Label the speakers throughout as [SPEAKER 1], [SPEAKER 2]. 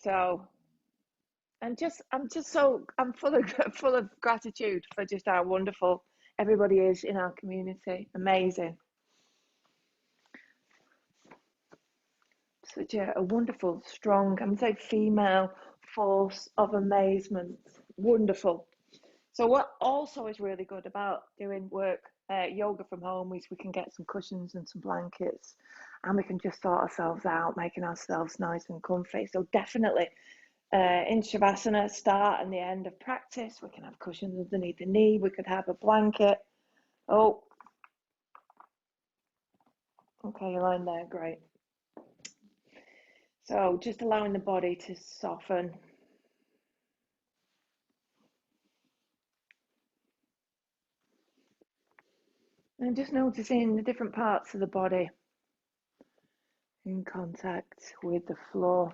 [SPEAKER 1] So I'm full of full of gratitude for just how wonderful everybody is in our community. Amazing. Such a wonderful, strong, I'm going to say female force of amazement. Wonderful. So what also is really good about doing yoga from home is we can get some cushions and some blankets, and we can just sort ourselves out, making ourselves nice and comfy. So definitely in Shavasana, start and the end of practice, we can have cushions underneath the knee. We could have a blanket. Oh, okay, you're lying there, great. So just allowing the body to soften. And just noticing the different parts of the body in contact with the floor.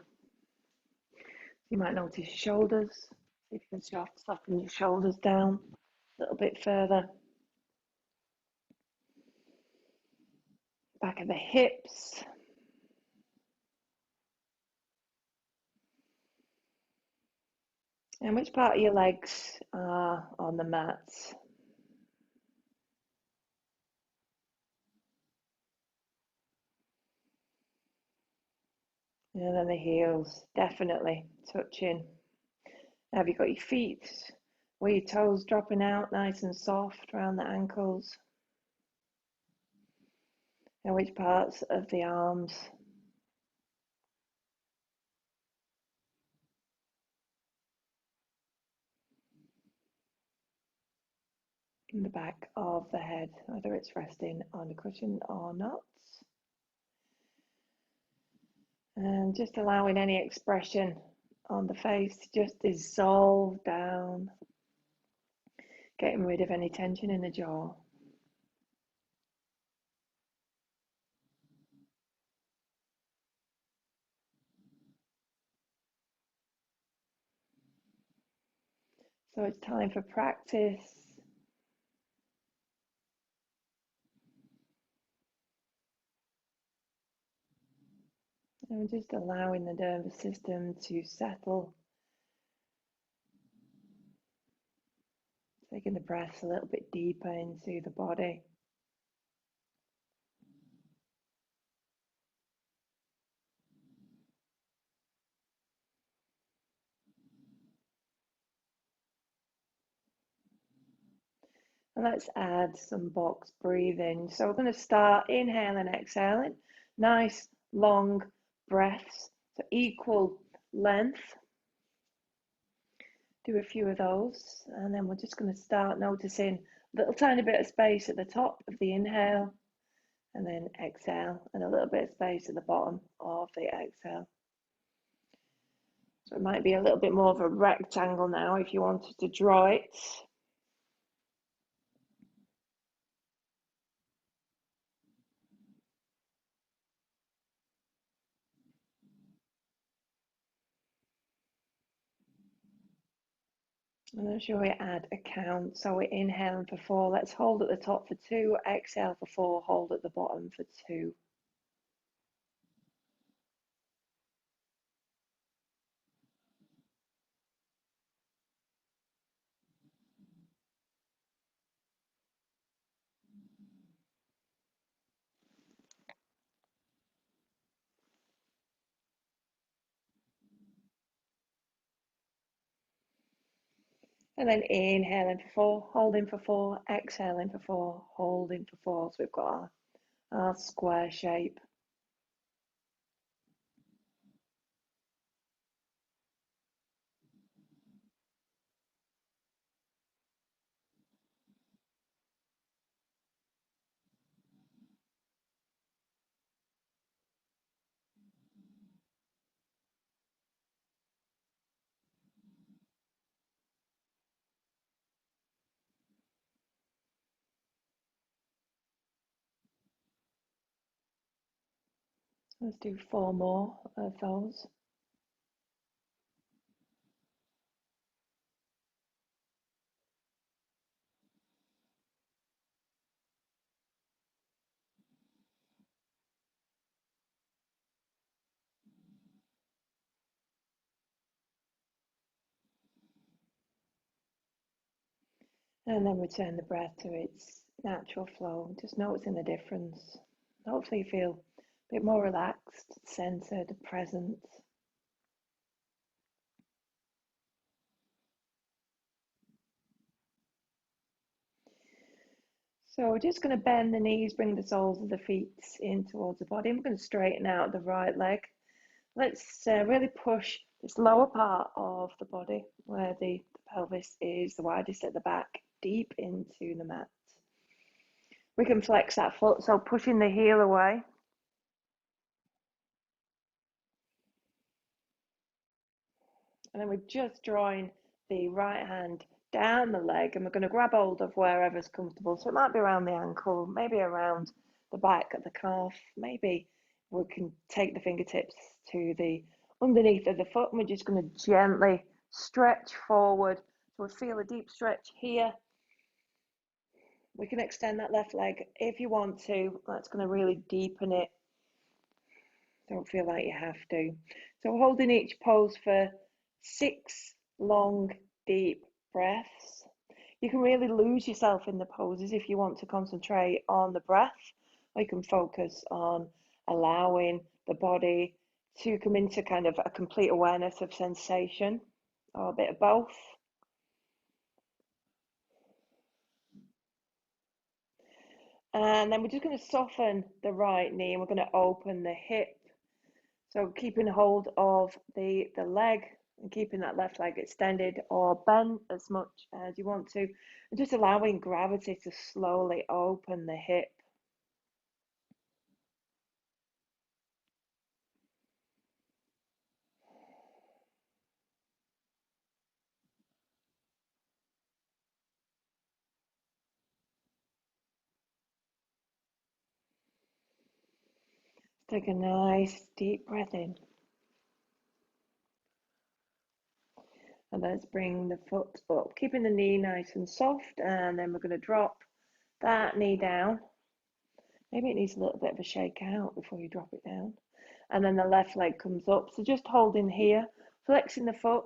[SPEAKER 1] You might notice your shoulders. See if you can soften your shoulders down a little bit further. Back of the hips. And which part of your legs are on the mat? And then the heels, definitely touching. Have you got your feet where your toes dropping out nice and soft around the ankles? And which parts of the arms? In the back of the head, whether it's resting on a cushion or not. And just allowing any expression on the face to just dissolve down, getting rid of any tension in the jaw. So it's time for practice. And just allowing the nervous system to settle. Taking the breath a little bit deeper into the body. And let's add some box breathing. So we're going to start inhaling and exhaling. Nice long breaths, so equal length. Do a few of those, and then we're just going to start noticing a little tiny bit of space at the top of the inhale, and then exhale, and a little bit of space at the bottom of the exhale. So it might be a little bit more of a rectangle now if you wanted to draw it. And I'm sure we add a count. So we're inhaling for 4. Let's hold at the top for 2. Exhale for 4. Hold at the bottom for 2. And then inhaling for 4, holding for 4, exhaling for 4, holding for 4. So we've got our square shape. Let's do 4 more of those. And then return the breath to its natural flow, just noticing the difference. Hopefully you feel a bit more relaxed, centered, present. So we're just going to bend the knees, bring the soles of the feet in towards the body. I'm going to straighten out the right leg. Let's really push this lower part of the body where the pelvis is the widest at the back, deep into the mat. We can flex that foot, so pushing the heel away. And then we're just drawing the right hand down the leg, and we're going to grab hold of wherever's comfortable. So it might be around the ankle, maybe around the back of the calf, maybe we can take the fingertips to the underneath of the foot, and we're just going to gently stretch forward. So we feel a deep stretch here. We can extend that left leg if you want to. That's going to really deepen it. Don't feel like you have to. So holding each pose for 6 long, deep breaths. You can really lose yourself in the poses if you want to concentrate on the breath, or you can focus on allowing the body to come into kind of a complete awareness of sensation, or a bit of both. And then we're just going to soften the right knee, and we're going to open the hip. So keeping hold of the leg and keeping that left leg extended or bent as much as you want to, and just allowing gravity to slowly open the hip. Take a nice deep breath in. And let's bring the foot up, keeping the knee nice and soft, and then we're going to drop that knee down. Maybe it needs a little bit of a shake out before you drop it down. And then the left leg comes up. So just holding here, flexing the foot.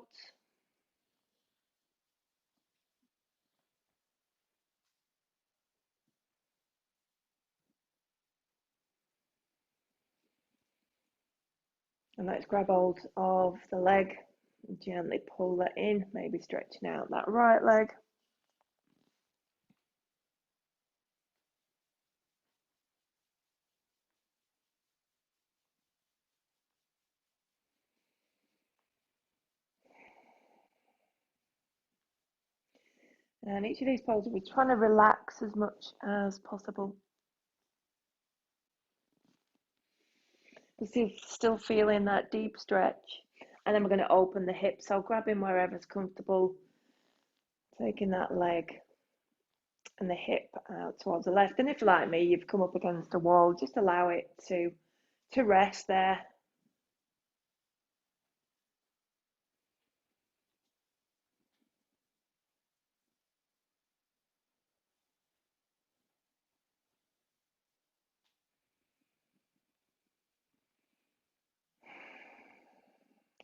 [SPEAKER 1] And let's grab hold of the leg and gently pull that in, maybe stretching out that right leg. And each of these poses, we're trying to relax as much as possible. Still feeling that deep stretch. And then we're going to open the hips. So grabbing wherever's comfortable, taking that leg and the hip out towards the left. And if like me, you've come up against a wall, just allow it to rest there.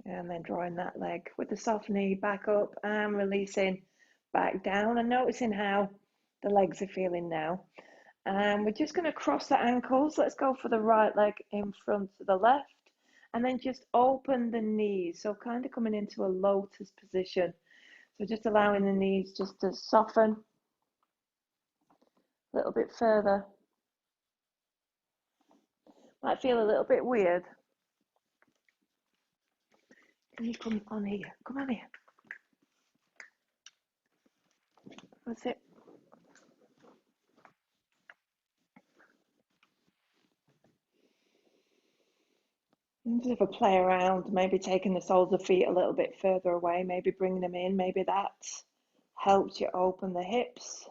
[SPEAKER 1] And then drawing that leg with the soft knee back up and releasing back down, and noticing how the legs are feeling now. And we're just going to cross the ankles. Let's go for the right leg in front of the left, and then just open the knees. So kind of coming into a lotus position. So just allowing the knees just to soften a little bit further. Might feel a little bit weird. Can you come on here? Come on here. That's it. And just have a play around, maybe taking the soles of the feet a little bit further away, maybe bringing them in. Maybe that helps you open the hips.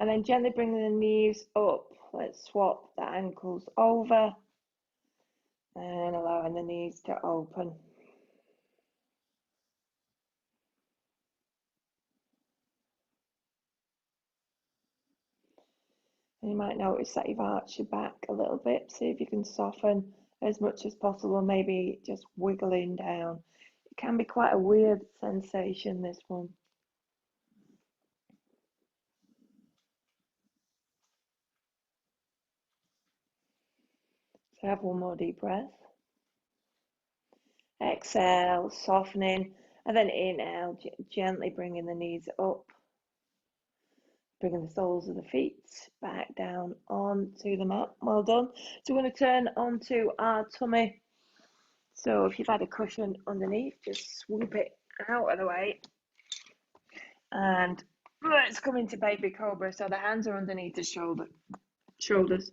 [SPEAKER 1] And then gently bringing the knees up. Let's swap the ankles over and allowing the knees to open. And you might notice that you've arched your back a little bit. See if you can soften as much as possible, maybe just wiggling down. It can be quite a weird sensation, this one. So have one more deep breath. Exhale, softening, and then inhale, gently bringing the knees up, bringing the soles of the feet back down onto the mat. Well done. So we're going to turn onto our tummy. So if you've had a cushion underneath, just swoop it out of the way. And let's come into baby cobra. So the hands are underneath the shoulders.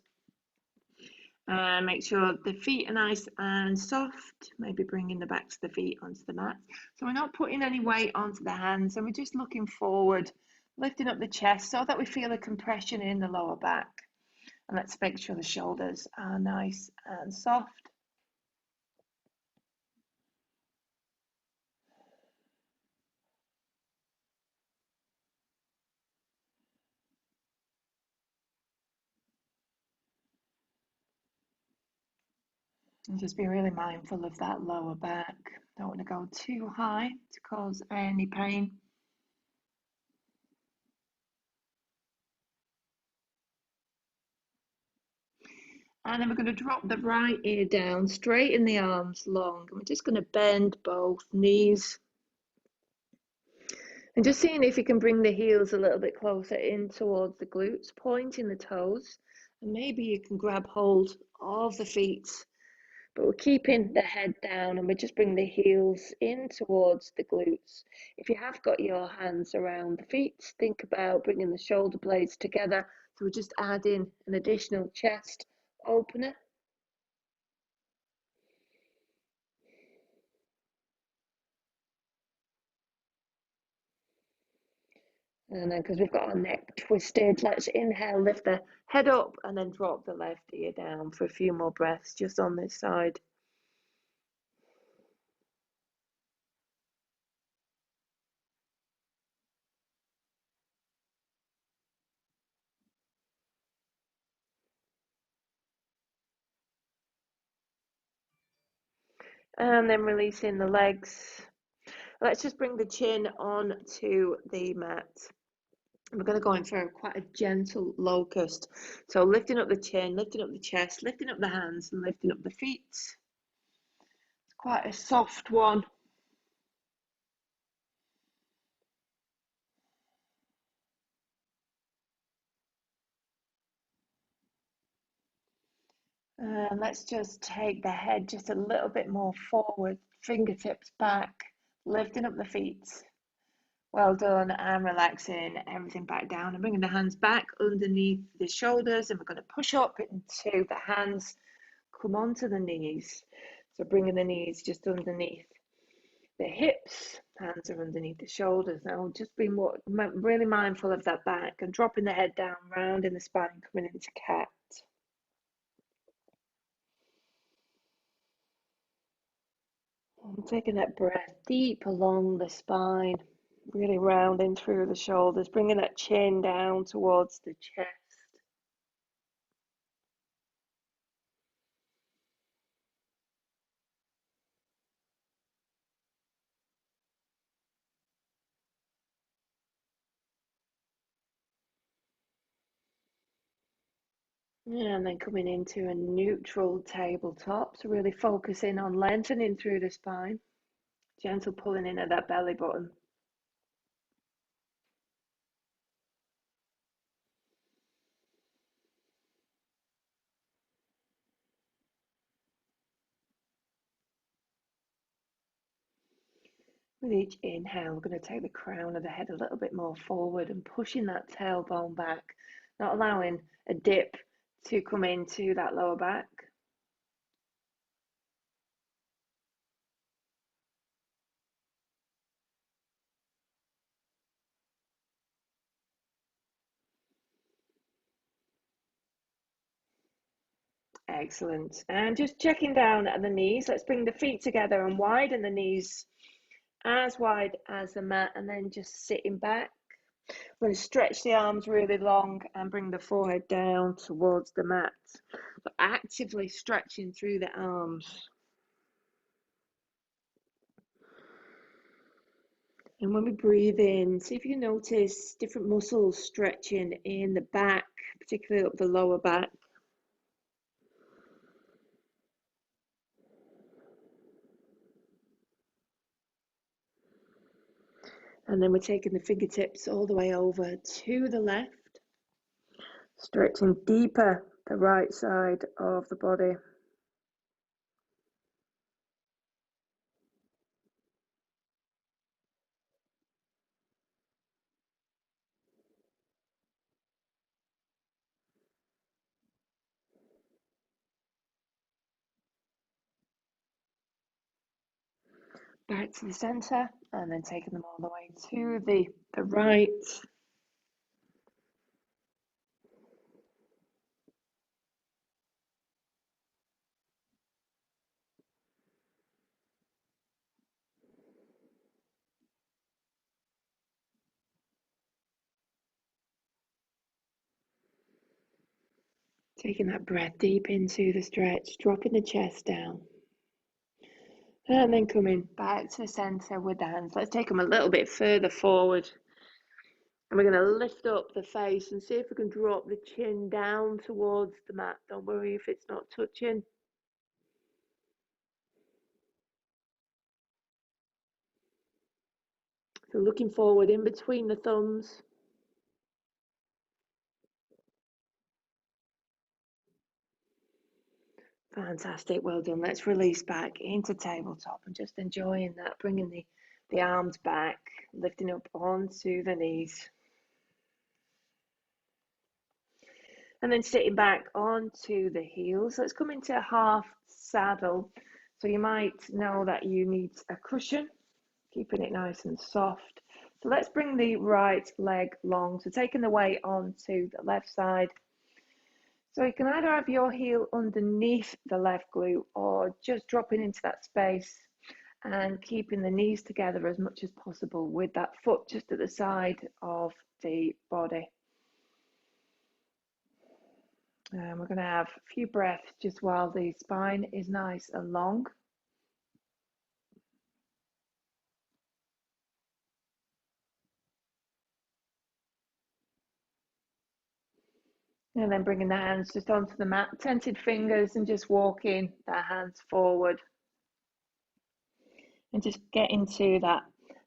[SPEAKER 1] And make sure the feet are nice and soft, maybe bringing the backs of the feet onto the mat. So we're not putting any weight onto the hands, and we're just looking forward, lifting up the chest so that we feel a compression in the lower back. And let's make sure the shoulders are nice and soft. And just be really mindful of that lower back. Don't want to go too high to cause any pain. And then we're going to drop the right ear down, straighten the arms long. And we're just going to bend both knees. And just seeing if you can bring the heels a little bit closer in towards the glutes, pointing the toes. And maybe you can grab hold of the feet. But we're keeping the head down, and we're just bringing the heels in towards the glutes. If you have got your hands around the feet, think about bringing the shoulder blades together. So we're just adding an additional chest opener. And then, because we've got our neck twisted, let's inhale, lift the head up, and then drop the left ear down for a few more breaths just on this side. And then releasing the legs. Let's just bring the chin on to the mat. We're going to go in for quite a gentle locust. So lifting up the chin, lifting up the chest, lifting up the hands, and lifting up the feet. It's quite a soft one. And let's just take the head just a little bit more forward, fingertips back, lifting up the feet. Well done, and relaxing everything back down and bringing the hands back underneath the shoulders, and we're going to push up into the hands, come onto the knees. So bringing the knees just underneath the hips, hands are underneath the shoulders. Now just being really mindful of that back and dropping the head down, round in the spine, coming into cat. And taking that breath deep along the spine, really rounding through the shoulders, bringing that chin down towards the chest. And then coming into a neutral tabletop, so really focusing on lengthening through the spine, gentle pulling in at that belly button. With each inhale, we're going to take the crown of the head a little bit more forward and pushing that tailbone back, not allowing a dip to come into that lower back. Excellent. And just checking down at the knees. Let's bring the feet together and widen the knees as wide as the mat, and then just sitting back. We're going to stretch the arms really long and bring the forehead down towards the mat. So actively stretching through the arms. And when we breathe in, see if you notice different muscles stretching in the back, particularly up the lower back. And then we're taking the fingertips all the way over to the left, stretching deeper the right side of the body. Back to the center, and then taking them all the way to the right. Taking that breath deep into the stretch, dropping the chest down. And then coming back to the center with the hands. Let's take them a little bit further forward. And we're going to lift up the face and see if we can drop the chin down towards the mat. Don't worry if it's not touching. So looking forward in between the thumbs. Fantastic, well done. Let's release back into tabletop and just enjoying that, bringing the arms back, lifting up onto the knees. And then sitting back onto the heels. Let's come into half saddle. So you might know that you need a cushion, keeping it nice and soft. So let's bring the right leg long. So taking the weight onto the left side. So you can either have your heel underneath the left glute or just dropping into that space and keeping the knees together as much as possible with that foot just at the side of the body. And we're going to have a few breaths just while the spine is nice and long. And then bringing the hands just onto the mat, tented fingers, and just walking the hands forward. And just getting to that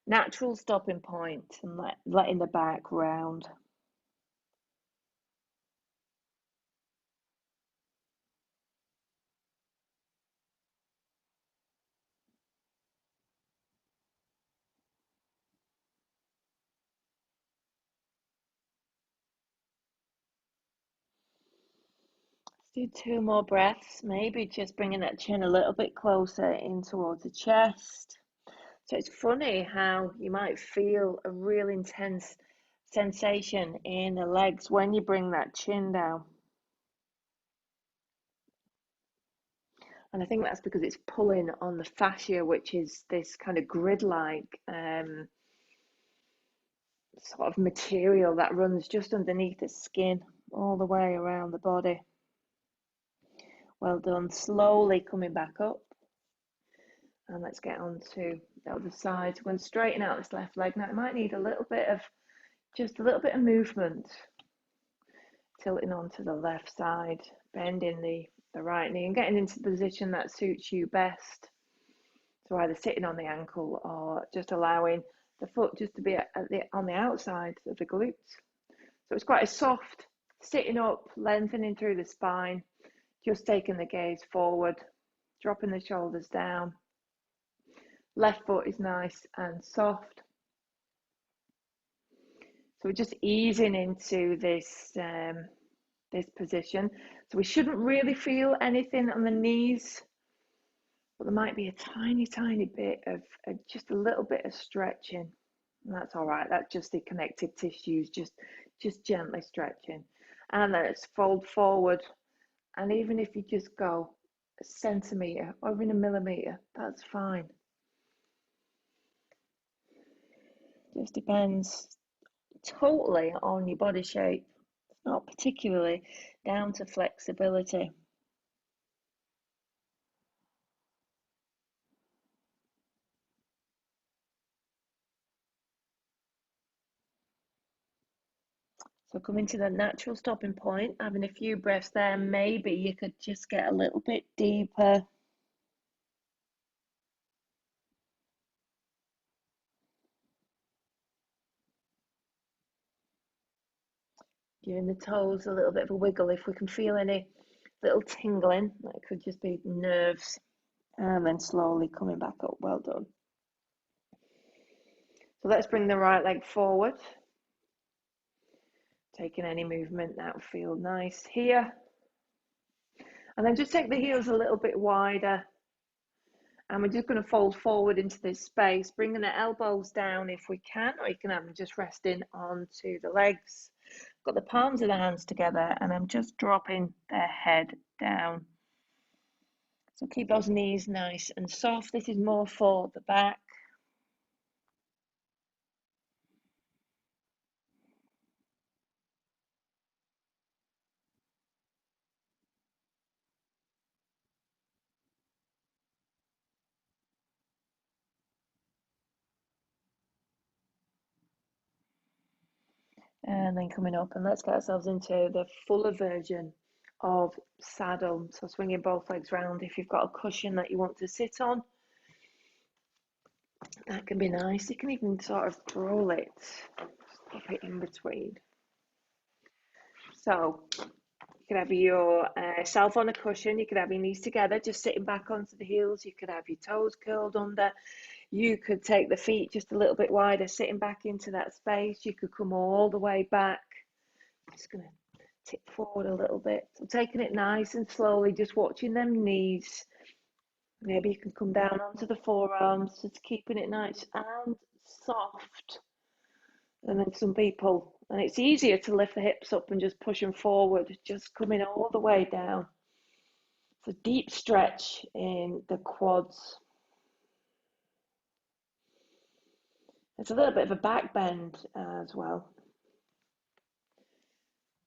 [SPEAKER 1] natural stopping point and letting the back round. Let's do 2 more breaths, maybe just bringing that chin a little bit closer in towards the chest. So it's funny how you might feel a real intense sensation in the legs when you bring that chin down. And I think that's because it's pulling on the fascia, which is this kind of grid-like sort of material that runs just underneath the skin all the way around the body. Well done. Slowly coming back up. And let's get on to the other side. So we're going to straighten out this left leg. Now it might need a little bit of, just a little bit of movement. Tilting onto the left side, bending the right knee and getting into the position that suits you best. So either sitting on the ankle or just allowing the foot just to be on the outside of the glutes. So it's quite a soft sitting up, lengthening through the spine, just taking the gaze forward, dropping the shoulders down. Left foot is nice and soft. So we're just easing into this position. So we shouldn't really feel anything on the knees, but there might be a tiny, tiny bit of just a little bit of stretching. And that's all right. That's just the connective tissues, just gently stretching. And then let's fold forward. And even if you just go a centimetre or even a millimetre, that's fine. Just depends totally on your body shape. It's not particularly down to flexibility. So coming to the natural stopping point, having a few breaths there, maybe you could just get a little bit deeper. Giving the toes a little bit of a wiggle. If we can feel any little tingling, that could just be nerves. And then slowly coming back up. Well done. So let's bring the right leg forward. Taking any movement that will feel nice here. And then just take the heels a little bit wider. And we're just going to fold forward into this space, bringing the elbows down if we can, or you can have them just resting onto the legs. Got the palms of the hands together, and I'm just dropping their head down. So keep those knees nice and soft. This is more for the back. And then coming up, and let's get ourselves into the fuller version of saddle. So swinging both legs round. If you've got a cushion that you want to sit on, that can be nice. You can even sort of roll it, pop it in between. So you could have your self on a cushion. You could have your knees together, just sitting back onto the heels. You could have your toes curled under. You could take the feet just a little bit wider, sitting back into that space. You could come all the way back. Just going to tip forward a little bit. So taking it nice and slowly, just watching them knees. Maybe you can come down onto the forearms, just keeping it nice and soft. And then some people, and it's easier to lift the hips up and just push them forward, just coming all the way down. It's a deep stretch in the quads. It's a little bit of a back bend as well.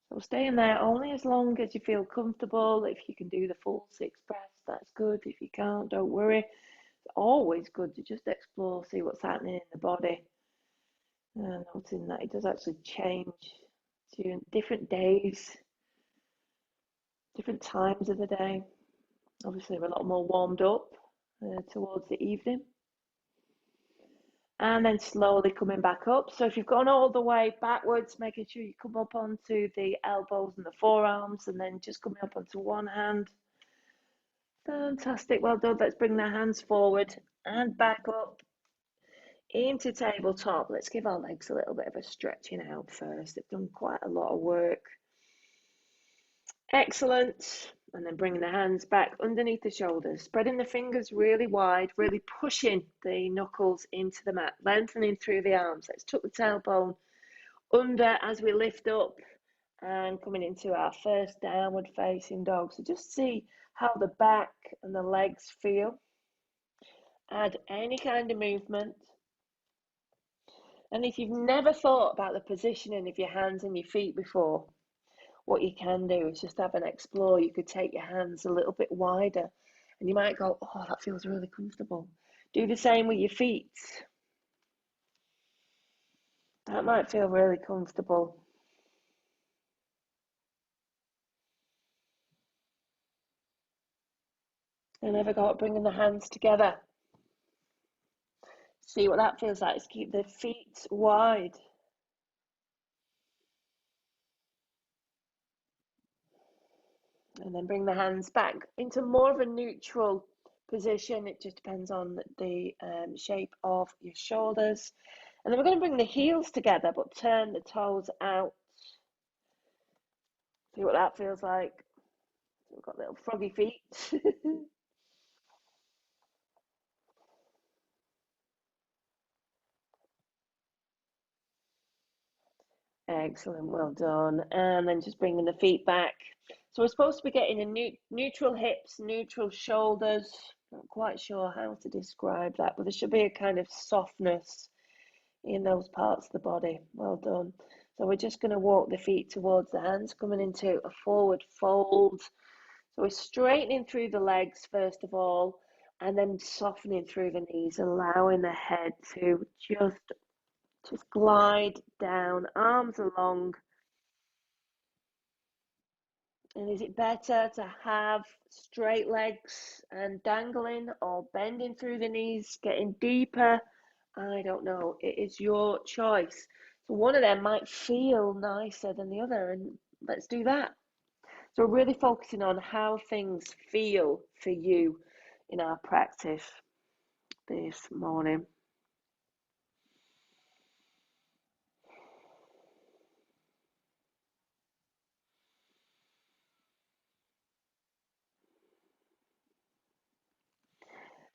[SPEAKER 1] So stay in there only as long as you feel comfortable. If you can do the full 6 breaths, that's good. If you can't, don't worry. It's always good to just explore, see what's happening in the body. And noticing that it does actually change during different days, different times of the day. Obviously, we're a lot more warmed up towards the evening. And then slowly coming back up. So if you've gone all the way backwards, making sure you come up onto the elbows and the forearms, and then just coming up onto one hand. Fantastic, well done. Let's bring the hands forward and back up into tabletop. Let's give our legs a little bit of a stretching out first. They've done quite a lot of work. Excellent. And then bringing the hands back underneath the shoulders, spreading the fingers really wide, really pushing the knuckles into the mat, lengthening through the arms. Let's tuck the tailbone under as we lift up and coming into our first downward facing dog. So just see how the back and the legs feel. Add any kind of movement. And if you've never thought about the positioning of your hands and your feet before, what you can do is just have an explore. You could take your hands a little bit wider and you might go, oh, that feels really comfortable. Do the same with your feet. That might feel really comfortable. And never got bringing the hands together. See what that feels like. Just keep the feet wide. And then bring the hands back into more of a neutral position. It just depends on the shape of your shoulders. And then we're going to bring the heels together, but turn the toes out. See what that feels like. So we've got little froggy feet. Excellent, well done. And then just bringing the feet back. So we're supposed to be getting a neutral hips, neutral shoulders. Not quite sure how to describe that, but there should be a kind of softness in those parts of the body. Well done. So we're just going to walk the feet towards the hands, coming into a forward fold. So we're straightening through the legs first of all, and then softening through the knees, allowing the head to just glide down, arms along. And is it better to have straight legs and dangling, or bending through the knees, getting deeper? I don't know. It is your choice. So one of them might feel nicer than the other, and let's do that. So we're really focusing on how things feel for you in our practice this morning.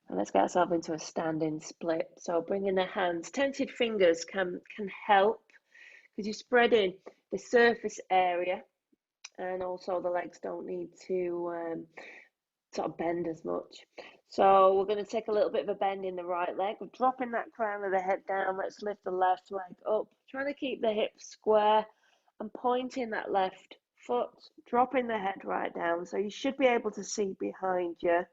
[SPEAKER 1] And let's get ourselves into a standing split. So bringing the hands, tented fingers can help because you're spreading the surface area, and also the legs don't need to sort of bend as much. So we're going to take a little bit of a bend in the right leg. We're dropping that crown of the head down. Let's lift the left leg up, trying to keep the hips square and pointing that left foot, dropping the head right down. So you should be able to see behind you.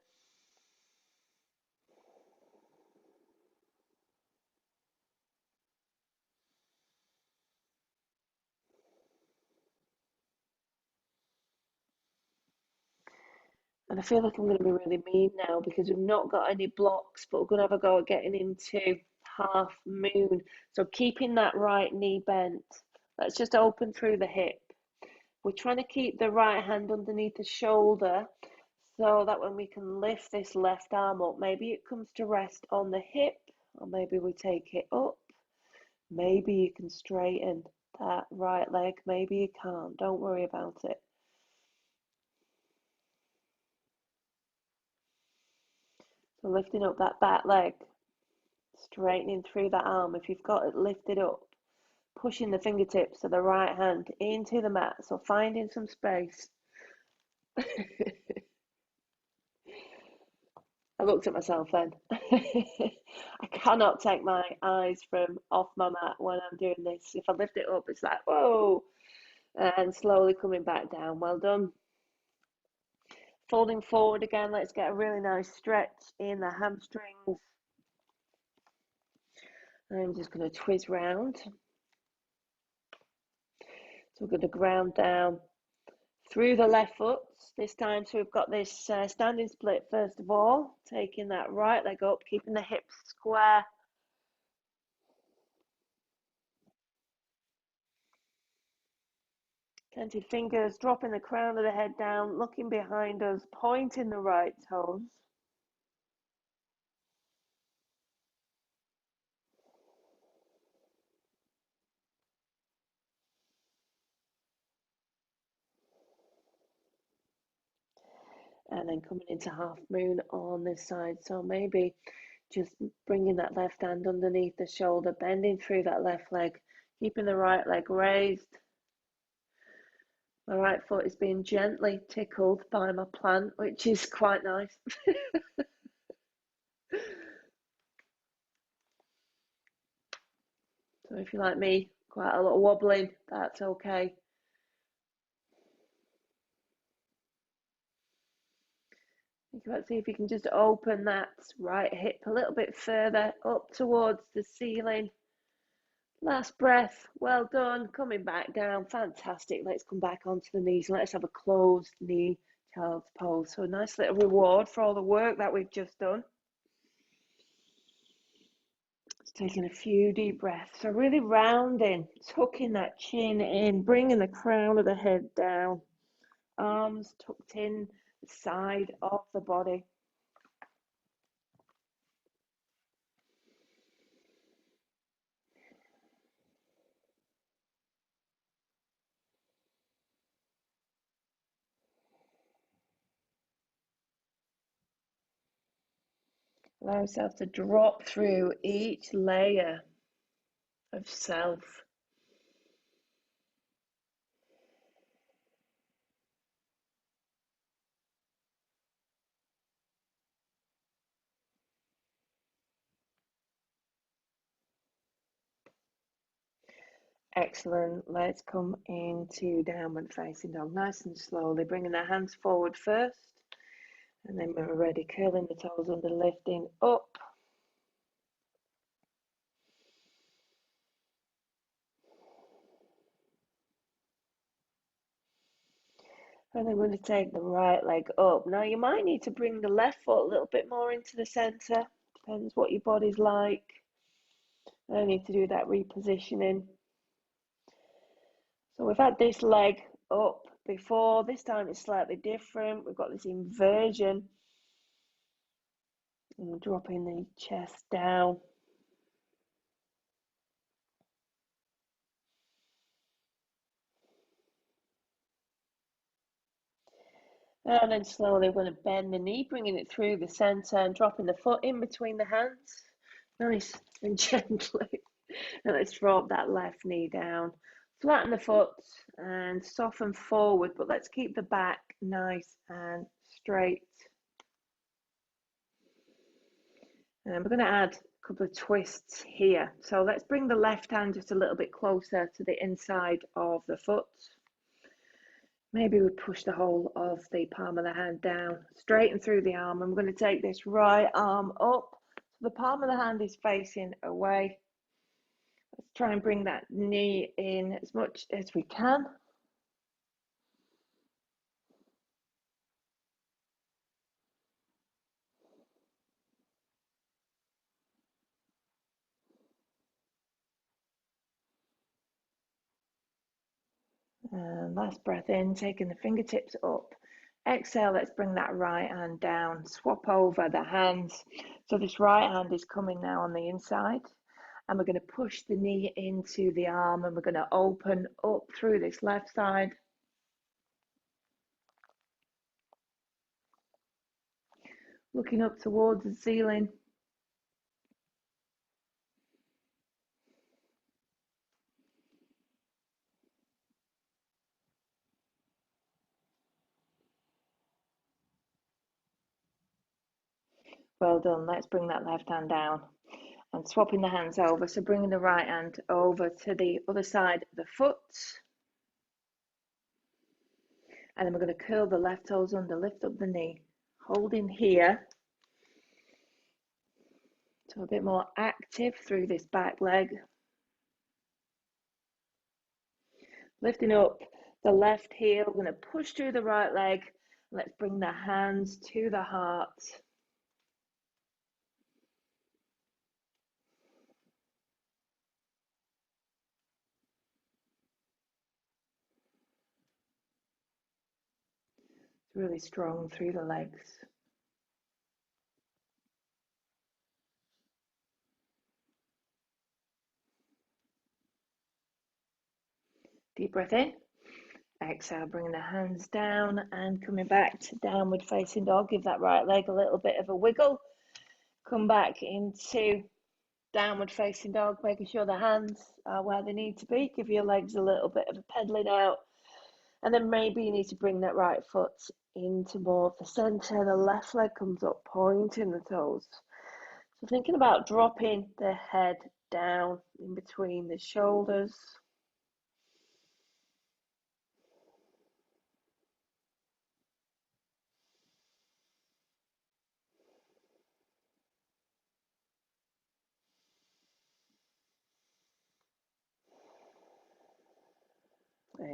[SPEAKER 1] And I feel like I'm going to be really mean now because we've not got any blocks, but we're going to have a go at getting into half moon. So keeping that right knee bent. Let's just open through the hip. We're trying to keep the right hand underneath the shoulder so that when we can lift this left arm up, maybe it comes to rest on the hip, or maybe we take it up. Maybe you can straighten that right leg, maybe you can't. Don't worry about it. So lifting up that back leg, straightening through that arm. If you've got it lifted up, pushing the fingertips of the right hand into the mat, so finding some space. I looked at myself then. I cannot take my eyes from off my mat when I'm doing this. If I lift it up, it's like, whoa, and slowly coming back down. Well done. Folding forward again, let's get a really nice stretch in the hamstrings. I'm just going to twist round. So we're going to ground down through the left foot this time. So we've got this standing split first of all, taking that right leg up, keeping the hips square. Tented fingers, dropping the crown of the head down, looking behind us, pointing the right toes. And then coming into half moon on this side. So maybe just bringing that left hand underneath the shoulder, bending through that left leg, keeping the right leg raised. My right foot is being gently tickled by my plant, which is quite nice. So if you're like me, quite a lot of wobbling, that's okay. Think about see if you can just open that right hip a little bit further up towards the ceiling. Last breath, well done. Coming back down, fantastic. Let's come back onto the knees and let's have a closed knee child's pose. So a nice little reward for all the work that we've just done. Just taking a few deep breaths. So really rounding, tucking that chin in, bringing the crown of the head down. Arms tucked in the side of the body. Allow yourself to drop through each layer of self. Excellent. Let's come into downward facing dog nice and slowly, bringing the hands forward first. And then when we're ready, curling the toes under, lifting up. And then we're going to take the right leg up. Now you might need to bring the left foot a little bit more into the centre. Depends what your body's like. I need to do that repositioning. So we've had this leg up before. This time it's slightly different. We've got this inversion. And we're dropping the chest down. And then slowly we're going to bend the knee, bringing it through the centre and dropping the foot in between the hands. Nice and gently. And let's drop that left knee down. Flatten the foot and soften forward, but let's keep the back nice and straight. And we're going to add a couple of twists here. So let's bring the left hand just a little bit closer to the inside of the foot. Maybe we push the whole of the palm of the hand down, straighten through the arm, and we're going to take this right arm up. So the palm of the hand is facing away. Let's try and bring that knee in as much as we can. And last breath in, taking the fingertips up. Exhale, let's bring that right hand down. Swap over the hands. So this right hand is coming now on the inside. And we're going to push the knee into the arm and we're going to open up through this left side. Looking up towards the ceiling. Well done. Let's bring that left hand down and swapping the hands over. So bringing the right hand over to the other side of the foot. And then we're going to curl the left toes under, lift up the knee, holding here. So a bit more active through this back leg. Lifting up the left heel, we're going to push through the right leg. Let's bring the hands to the heart. It's really strong through the legs. Deep breath in. Exhale, bringing the hands down and coming back to downward facing dog. Give that right leg a little bit of a wiggle. Come back into downward facing dog, making sure the hands are where they need to be. Give your legs a little bit of a pedaling out. And then maybe you need to bring that right foot into more of the center. The left leg comes up, pointing the toes. So thinking about dropping the head down in between the shoulders.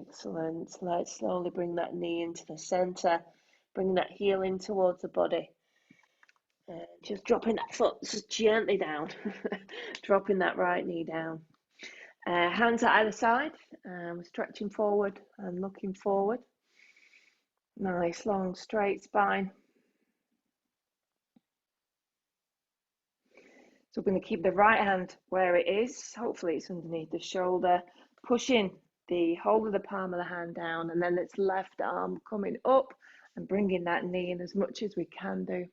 [SPEAKER 1] Excellent. Let's slowly bring that knee into the center, bring that heel in towards the body. And just dropping that foot just gently down, dropping that right knee down. Hands at either side, we're stretching forward and looking forward. Nice, long, straight spine. So we're going to keep the right hand where it is. Hopefully it's underneath the shoulder, pushing the whole of the palm of the hand down, and then it's left arm coming up and bringing that knee in as much as we can do.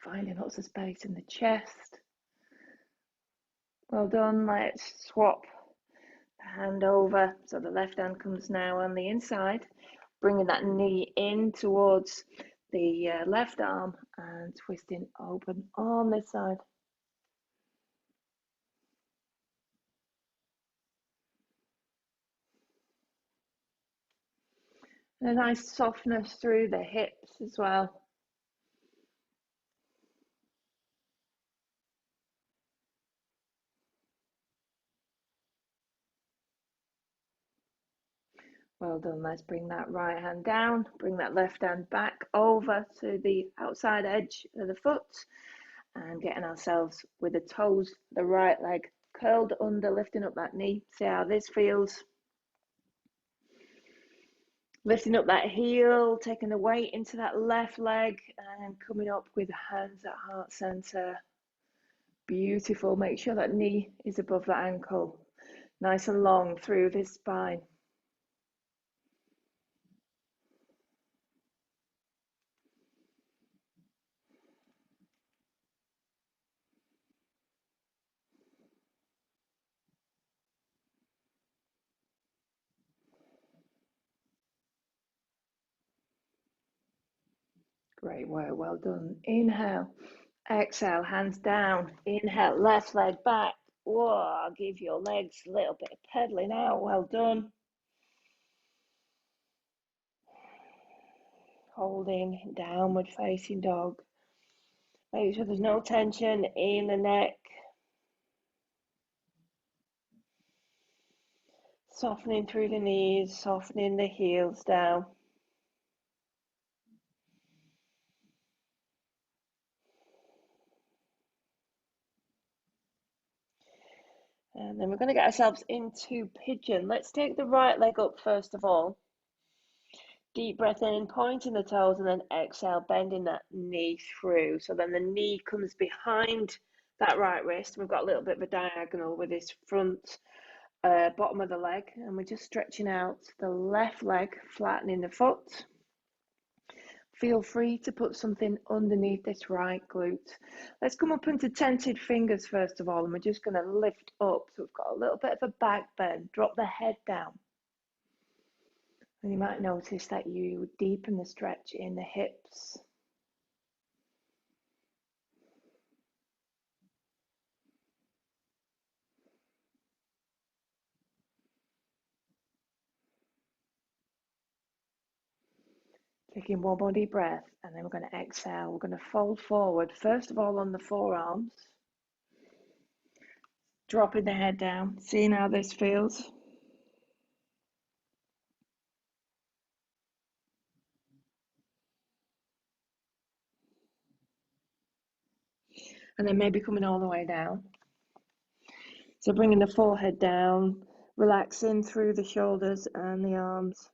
[SPEAKER 1] Finding lots of space in the chest. Well done. Let's swap the hand over. So the left hand comes now on the inside, bringing that knee in towards the left arm and twisting open on this side. And a nice softness through the hips as well. Well done. Let's bring that right hand down, bring that left hand back over to the outside edge of the foot, and getting ourselves with the toes, the right leg curled under, lifting up that knee. See how this feels. Lifting up that heel, taking the weight into that left leg, and coming up with hands at heart center. Beautiful. Make sure that knee is above that ankle. Nice and long through this spine. Great work, well done. Inhale, exhale, hands down. Inhale, left leg back. Whoa, give your legs a little bit of pedaling out. Well done. Holding downward facing dog. Make sure there's no tension in the neck. Softening through the knees, softening the heels down. And then we're going to get ourselves into pigeon. Let's take the right leg up first of all. Deep breath in, pointing the toes, and then exhale, bending that knee through. So then the knee comes behind that right wrist. We've got a little bit of a diagonal with this front bottom of the leg, and we're just stretching out the left leg, flattening the foot. Feel free to put something underneath this right glute. Let's come up into tented fingers first of all, and we're just going to lift up. So we've got a little bit of a back bend. Drop the head down. And you might notice that you deepen the stretch in the hips. Taking one more deep breath, and then we're going to exhale. We're going to fold forward, first of all on the forearms. Dropping the head down, seeing how this feels. And then maybe coming all the way down. So bringing the forehead down, relaxing through the shoulders and the arms.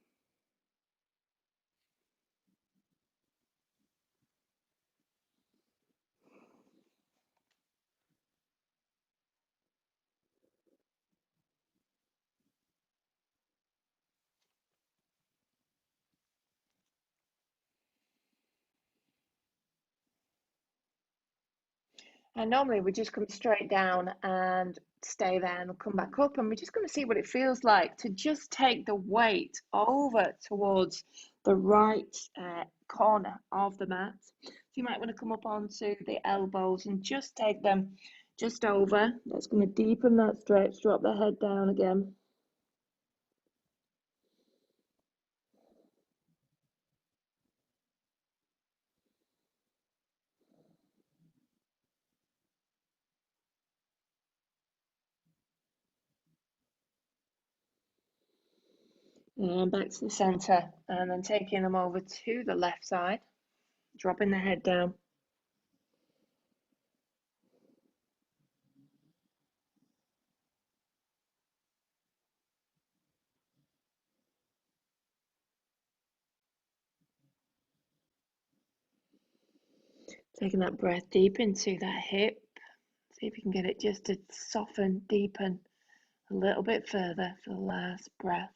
[SPEAKER 1] And normally we just come straight down and stay there, and we'll come back up, and we're just going to see what it feels like to just take the weight over towards the right corner of the mat. So you might want to come up onto the elbows and just take them just over. That's going to deepen that stretch. Drop the head down again. And back to the center, and then taking them over to the left side, dropping the head down. Taking that breath deep into that hip. See if you can get it just to soften, deepen a little bit further for the last breath.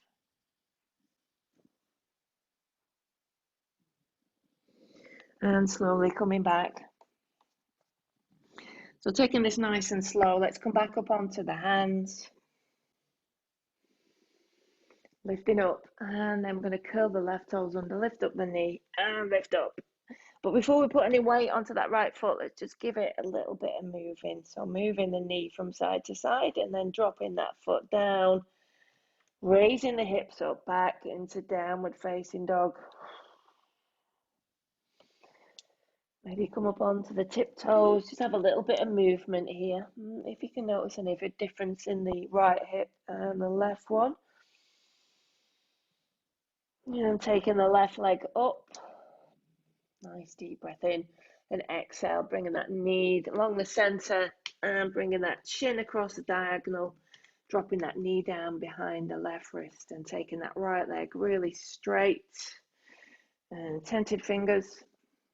[SPEAKER 1] And slowly coming back. So taking this nice and slow, let's come back up onto the hands. lifting up, and then I'm going to curl the left toes under, lift up the knee, and lift up. But before we put any weight onto that right foot, let's just give it a little bit of moving. So moving the knee from side to side, and then dropping that foot down, raising the hips up back into downward facing dog. Maybe come up onto the tiptoes, just have a little bit of movement here. If you can notice any difference in the right hip and the left one. And taking the left leg up. Nice deep breath in. And exhale, bringing that knee along the center and bringing that chin across the diagonal. Dropping that knee down behind the left wrist and taking that right leg really straight. And tented fingers,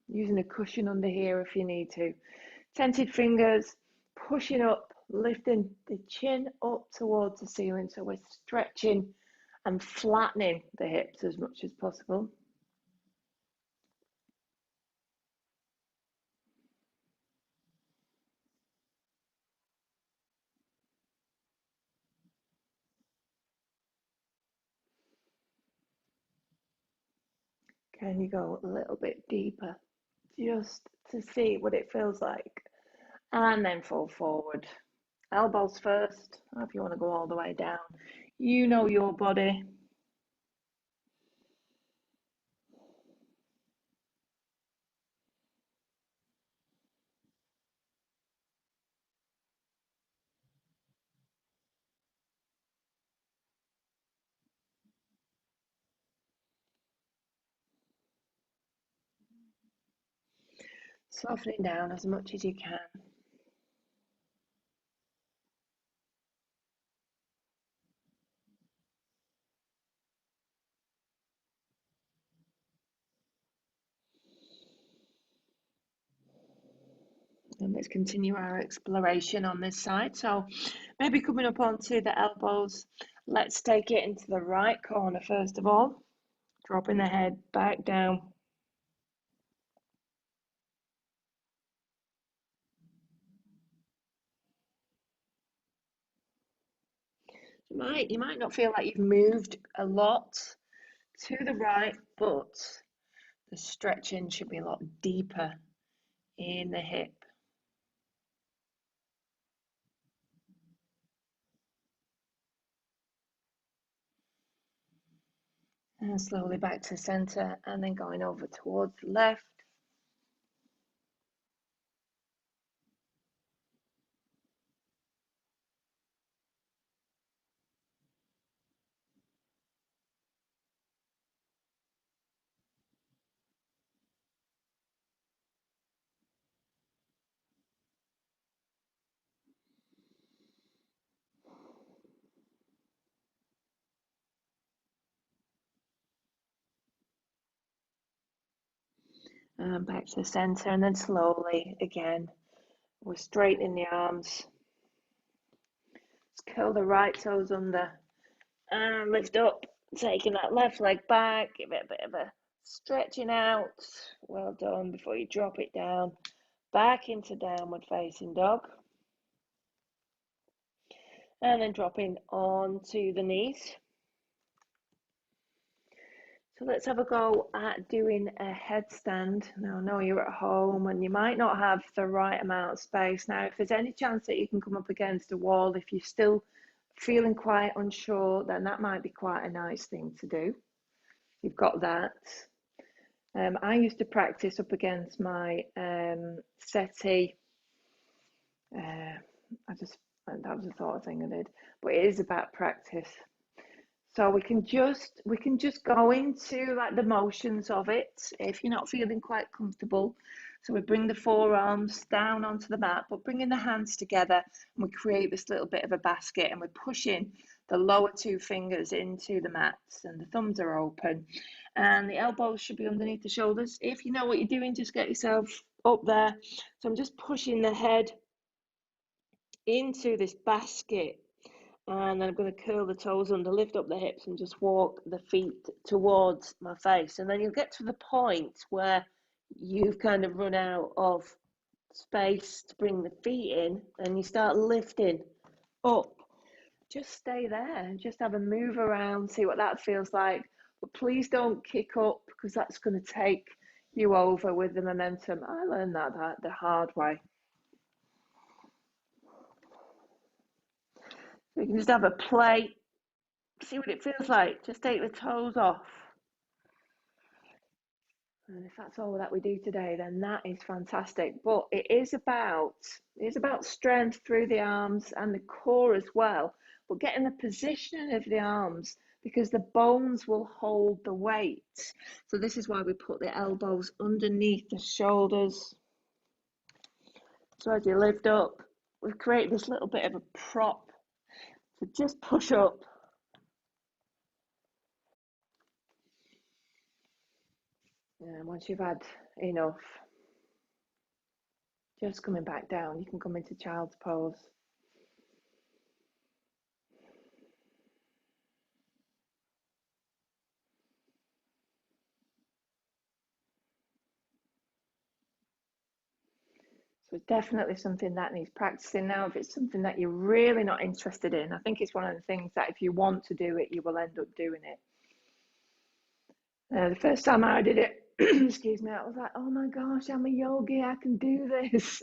[SPEAKER 1] using a cushion under here if you need to. Tented fingers, pushing up, lifting the chin up towards the ceiling. So we're stretching and flattening the hips as much as possible. Can you go a little bit deeper just to see what it feels like? And then fall forward. Elbows first, or if you want to go all the way down. You know your body. Softening down as much as you can. And let's continue our exploration on this side. So maybe coming up onto the elbows, let's take it into the right corner first of all, dropping the head back down. You might not feel like you've moved a lot to the right, but the stretching should be a lot deeper in the hip. And slowly back to center and then going over towards the left. And back to the center, and then slowly again, we're straightening the arms. Let's curl the right toes under and lift up, taking that left leg back, give it a bit of a stretching out. Well done. Before you drop it down, back into downward facing dog. And then dropping onto the knees. So let's have a go at doing a headstand. Now, I know you're at home and you might not have the right amount of space. Now, if there's any chance that you can come up against a wall, if you're still feeling quite unsure, then that might be quite a nice thing to do. You've got that. I used to practice up against my settee. That was a sort of thing I did, but it is about practice. So we can just go into like the motions of it if you're not feeling quite comfortable. So we bring the forearms down onto the mat, but bringing the hands together, and we create this little bit of a basket, and we're pushing the lower two fingers into the mats, and the thumbs are open, and the elbows should be underneath the shoulders. If you know what you're doing, just get yourself up there. So I'm just pushing the head into this basket. And then I'm going to curl the toes under, lift up the hips, and just walk the feet towards my face. And then you'll get to the point where you've kind of run out of space to bring the feet in, and you start lifting up just stay there and just have a move around, see what that feels like. But please don't kick up because that's going to take you over with the momentum. I learned that the hard way. So you can just have a play, see what it feels like. Just take the toes off. And if that's all that we do today, then that is fantastic. But it is about strength through the arms and the core as well. But getting the position of the arms because the bones will hold the weight. So this is why we put the elbows underneath the shoulders. So as you lift up, we've created this little bit of a prop. So just push up. And once you've had enough, just coming back down, you can come into child's pose. So it's definitely something that needs practicing. Now, if it's something that you're really not interested in, I think it's one of the things that if you want to do it, you will end up doing it. The first time I did it, excuse me, I was like, oh my gosh, I'm a yogi, I can do this.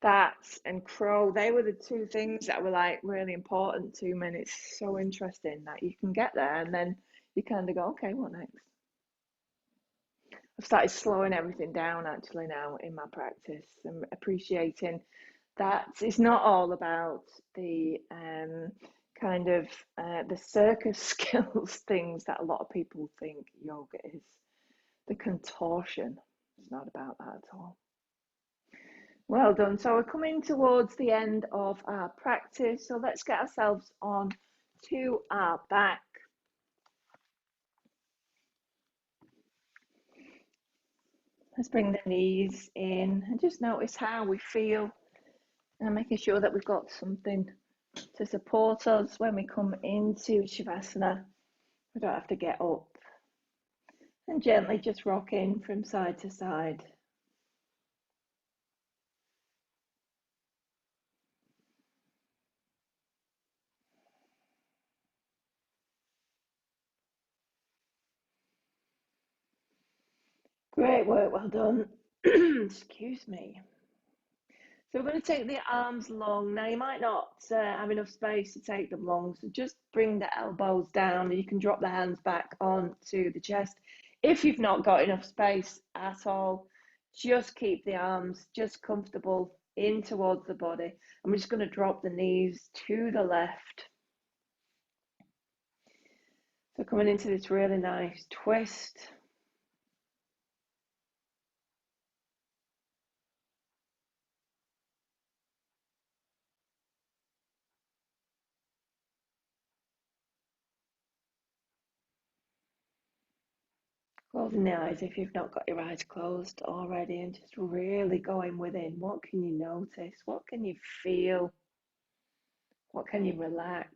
[SPEAKER 1] That and crow, they were the two things that were like really important to me. And it's so interesting that you can get there and then you kind of go, okay, what next? I've started slowing everything down actually now in my practice and appreciating that it's not all about the kind of the circus skills things that a lot of people think yoga is. The contortion is not about that at all. Well done. So we're coming towards the end of our practice. So let's get ourselves on to our back. Let's bring the knees in and just notice how we feel and making sure that we've got something to support us when we come into Shavasana. We don't have to get up. And gently just rocking from side to side. Great work, well done. Excuse me. So we're going to take the arms long. Now you might not have enough space to take them long, so just bring the elbows down and you can drop the hands back onto the chest. If you've not got enough space at all, just keep the arms just comfortable in towards the body. I'm just going to drop the knees to the left. So coming into this really nice twist. Closing the eyes if you've not got your eyes closed already and just really going within. What can you notice? What can you feel? What can you relax?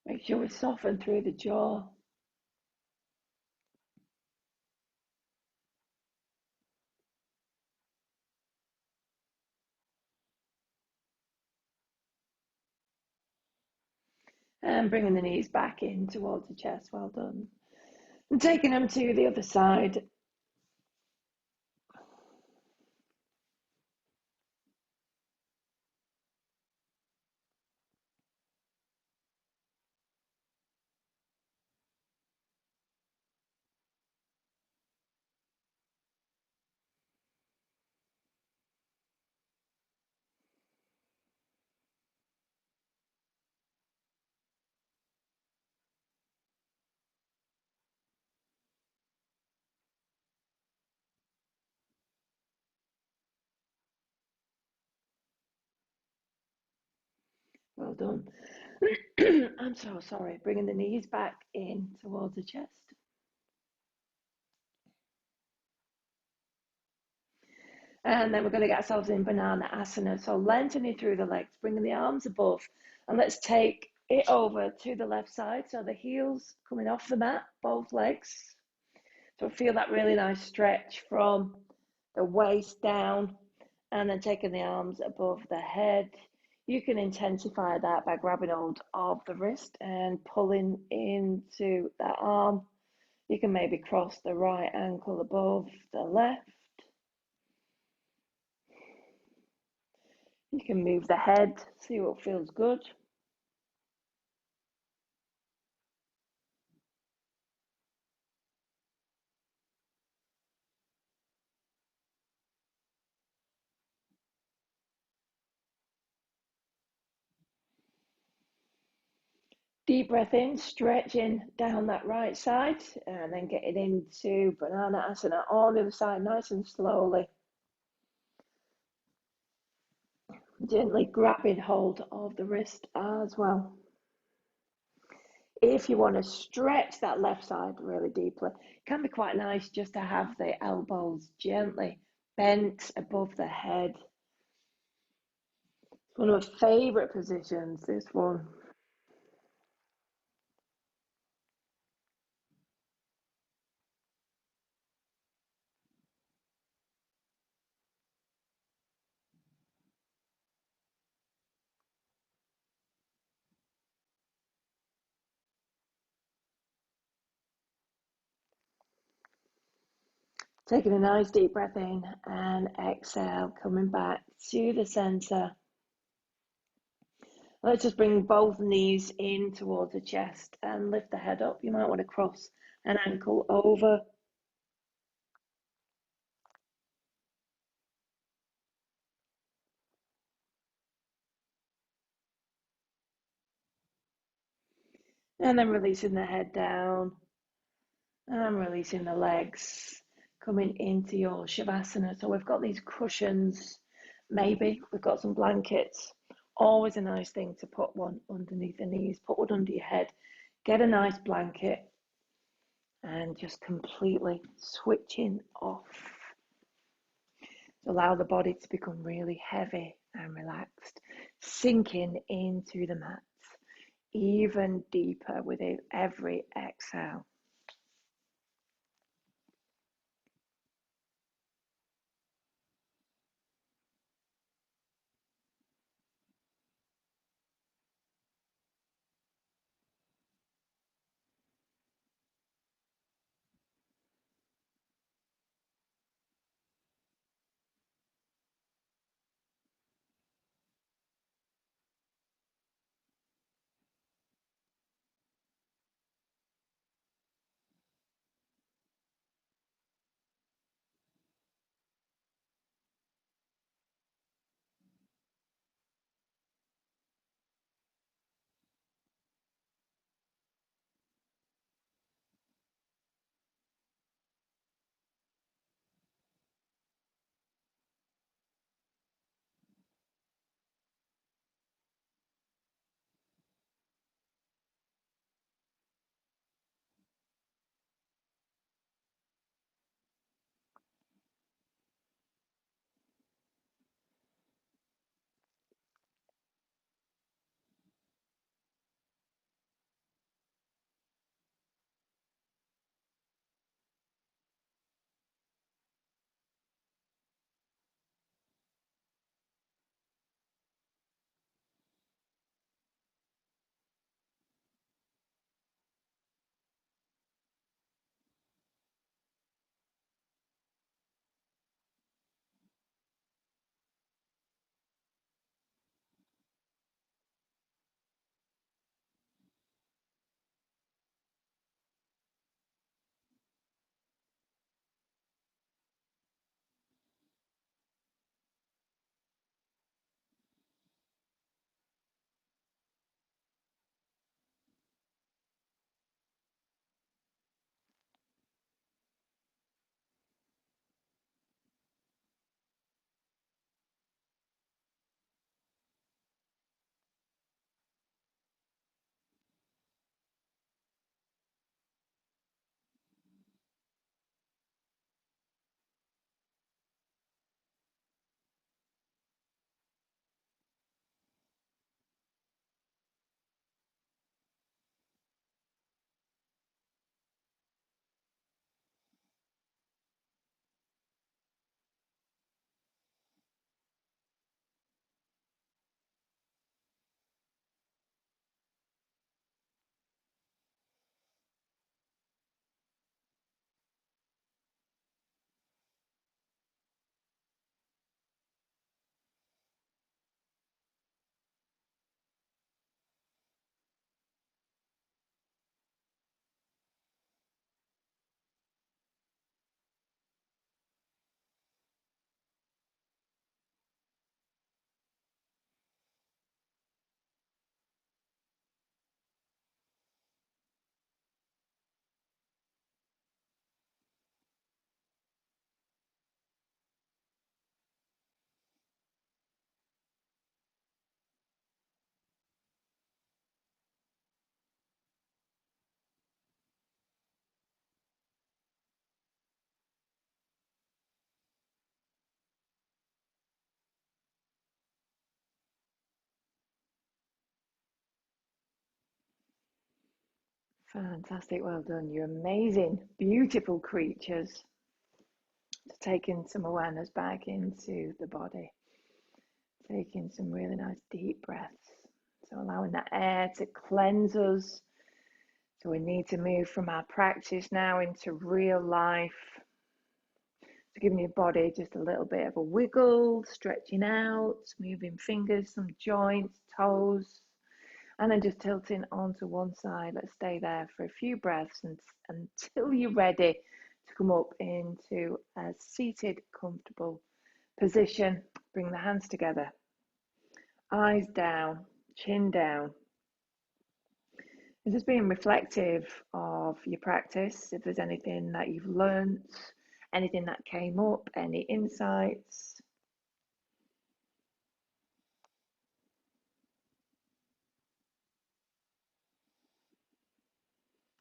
[SPEAKER 1] Make sure we soften through the jaw. And bringing the knees back in towards the chest. Well done. And taking them to the other side. Well done. I'm so sorry. Bringing the knees back in towards the chest. And then we're going to get ourselves in banana asana. So lengthening through the legs, bringing the arms above. And let's take it over to the left side. So the heels coming off the mat, both legs. So feel that really nice stretch from the waist down and then taking the arms above the head. You can intensify that by grabbing hold of the wrist and pulling into that arm. You can maybe cross the right ankle above the left. You can move the head, see what feels good. Deep breath in, stretching down that right side, and then getting into banana asana on the other side, nice and slowly. Gently grabbing hold of the wrist as well. If you want to stretch that left side really deeply, it can be quite nice just to have the elbows gently bent above the head. It's one of my favorite positions, this one. Taking a nice deep breath in and exhale, coming back to the center. Let's just bring both knees in towards the chest and lift the head up. You might want to cross an ankle over. And then releasing the head down and releasing the legs, coming into your Shavasana. So we've got these cushions, maybe we've got some blankets. Always a nice thing to put one underneath the knees, put one under your head, get a nice blanket, and just completely switching off. So allow the body to become really heavy and relaxed, sinking into the mat even deeper with every exhale. Fantastic. Well done. You're amazing, beautiful creatures. So taking some awareness back into the body. Taking some really nice deep breaths. So allowing that air to cleanse us. So we need to move from our practice now into real life. So giving your body just a little bit of a wiggle, stretching out, moving fingers, some joints, toes, and then just tilting onto one side. Let's stay there for a few breaths until you're ready to come up into a seated, comfortable position. Bring the hands together, eyes down, chin down. And just being reflective of your practice, if there's anything that you've learned, anything that came up, any insights.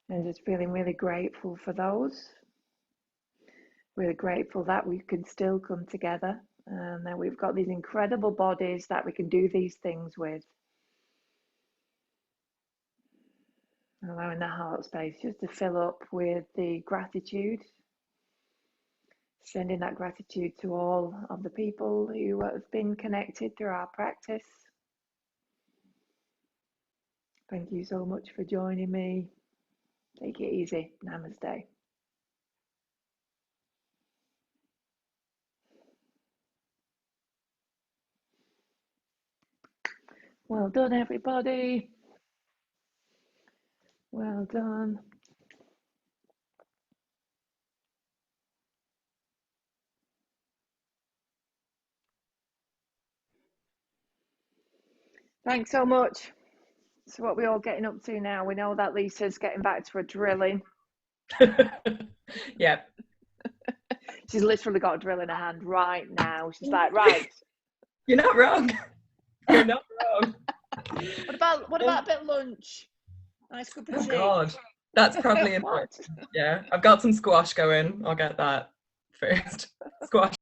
[SPEAKER 1] And just feeling really grateful for those. Really grateful that we can still come together and that we've got these incredible bodies that we can do these things with. Allowing the heart space just to fill up with the gratitude. Sending that gratitude to all of the people who have been connected through our practice. Thank you so much for joining me. Take it easy. Namaste. Well done, everybody. Well done. Thanks so much. So what are we all getting up to now? We know that Lisa's getting back to her drilling.
[SPEAKER 2] Yeah.
[SPEAKER 1] She's literally got a drill in her hand right now. She's like, right.
[SPEAKER 2] You're not wrong. You're not wrong.
[SPEAKER 1] What about a bit of lunch? Nice cup of tea.
[SPEAKER 2] God, that's probably important. Yeah, I've got some squash going. I'll get that first. Squash